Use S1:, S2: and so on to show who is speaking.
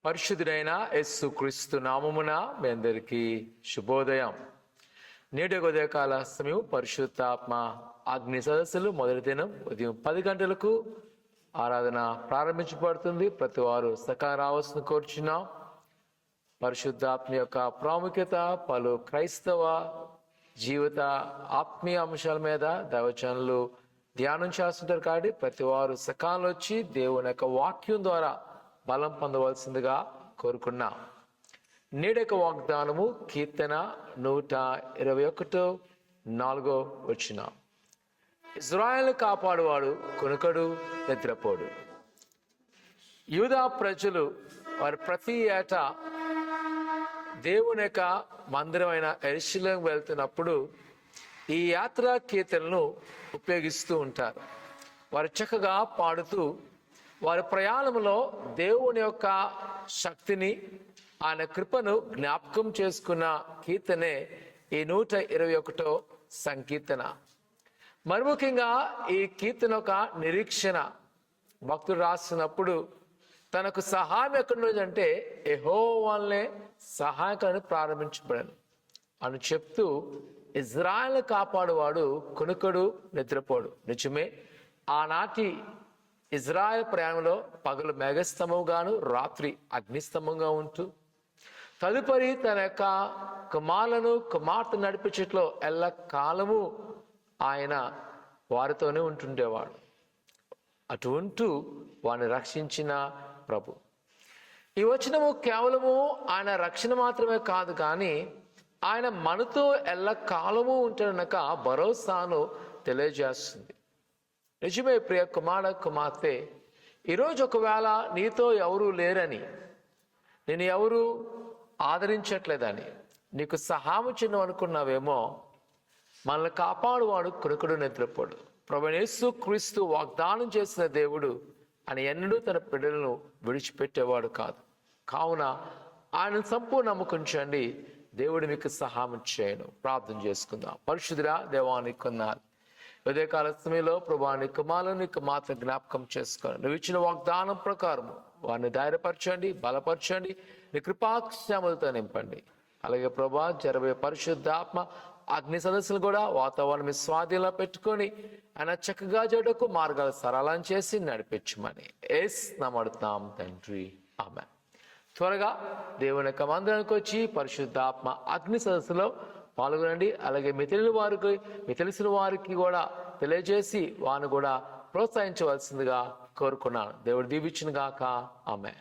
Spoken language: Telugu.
S1: పరిశుద్ధుడైన యేసుక్రీస్తు నామమున మీ అందరికీ శుభోదయం. నేటి ఉదయకాల సమయం పరిశుద్ధాత్మ అగ్ని సదస్సులు మొదటి దినం ఉదయం 10 గంటలకు ఆరాధన ప్రారంభించబడుతుంది. ప్రతి వారు సకాలం రావాల్సిన కోరుచున్నాం. పరిశుద్ధాత్మ యొక్క ప్రాముఖ్యత, పలు క్రైస్తవ జీవిత ఆత్మీయ అంశాల మీద దైవజనులు ధ్యానం చేస్తుంటారు. కాబట్టి ప్రతి వారు సకాలంలో వచ్చి దేవుని యొక్క వాక్యం ద్వారా బలం పొందవలసిందిగా కోరుకున్నాం. నేడొక వాగ్దానము కీర్తన 121:4 ఇజ్రాయేలు కాపాడువాడు కొనుకడు, నిద్రపోడు. యూదా ప్రజలు వారు ప్రతి ఏటా దేవుని యొక్క మందిరమైన యెరూషలేముకు వెళ్తున్నప్పుడు ఈ యాత్రా కీర్తనలను ఉపయోగిస్తూ ఉంటారు. వారు చక్కగా పాడుతూ వారి ప్రయాణంలో దేవుని యొక్క శక్తిని, ఆయన కృపను జ్ఞాపకం చేసుకున్న కీర్తనే ఈ 121 సంకీర్తన. మరి ముఖ్యంగా ఈ కీర్తన ఒక నిరీక్షణ. భక్తుడు రాసినప్పుడు తనకు సహాయం ఎక్కడి నుంచి అంటే యెహోవానే సహాయకాన్ని ప్రారంభించబడను అని చెప్తూ ఇజ్రాయెల్ కాపాడువాడు కొనుకడు, నిద్రపోడు. నిజమే, ఆనాటి ఇజ్రాయెల్ ప్రయాణంలో పగలు మేఘస్తంభంగాను, రాత్రి అగ్నిస్తంభంగా ఉంటూ తదుపరి తన యొక్క కుమారులను కుమార్తె నడిపించట్లో ఎల్ల కాలము ఆయన వారితోనే ఉంటుండేవాడు. అటు ఉంటూ వారిని రక్షించిన ప్రభు. ఈ వచనము కేవలము ఆయన రక్షణ మాత్రమే కాదు, కానీ ఆయన మనతో ఎల్ల కాలము ఉంటున్నక భరోసాను తెలియజేస్తుంది. నిజమే ప్రియ కుమార్తె, ఈరోజు ఒకవేళ నీతో ఎవరూ లేరని, నేను ఎవరు ఆదరించట్లేదని, నీకు సహాయం చేయను అనుకున్నావేమో, మనల్ని కాపాడువాడు కొనుకడు, నిద్రపోడు. ప్రభువైన యేసుక్రీస్తు వాగ్దానం చేసిన దేవుడు అని ఎన్నడూ తన బిడ్డలను విడిచిపెట్టేవాడు కాదు. కావున ఆయన సంపూర్ణ నమ్ముకుంచండి, దేవుడు మీకు సహాయం చేయను. ప్రార్థన చేసుకుందాం. పరిశుద్ధుడా, దేవానికి కొన్నాళ్ళు ఉదయకాల సమయంలో ప్రభా నీ కుమారులను నీకు మాత్రం జ్ఞాపకం చేసుకోండి. నువ్వు ఇచ్చిన వాగ్దానం ప్రకారం వారిని ధైర్యపరచండి, బలపరచండి, నీ కృపాక్షేమలతో నింపండి. అలాగే ప్రభా జరబోయే పరిశుద్ధాత్మ అగ్ని సదస్సులు కూడా వాతావరణం మీ స్వాధీనంలో పెట్టుకొని ఆయన చక్కగా జడకు మార్గాలు సరళం చేసి నడిపించమని యేసు నామమున తండ్రి, ఆమేన్. త్వరగా దేవుని యొక్క మందిరానికి వచ్చి పరిశుద్ధాత్మ అగ్ని సదస్సులో పాల్గొనండి. అలాగే మీ తెలిసిన వారికి కూడా తెలియజేసి వారిని కూడా ప్రోత్సహించవలసిందిగా కోరుకున్నాను. దేవుడు దీవించును గాక. ఆమేన్.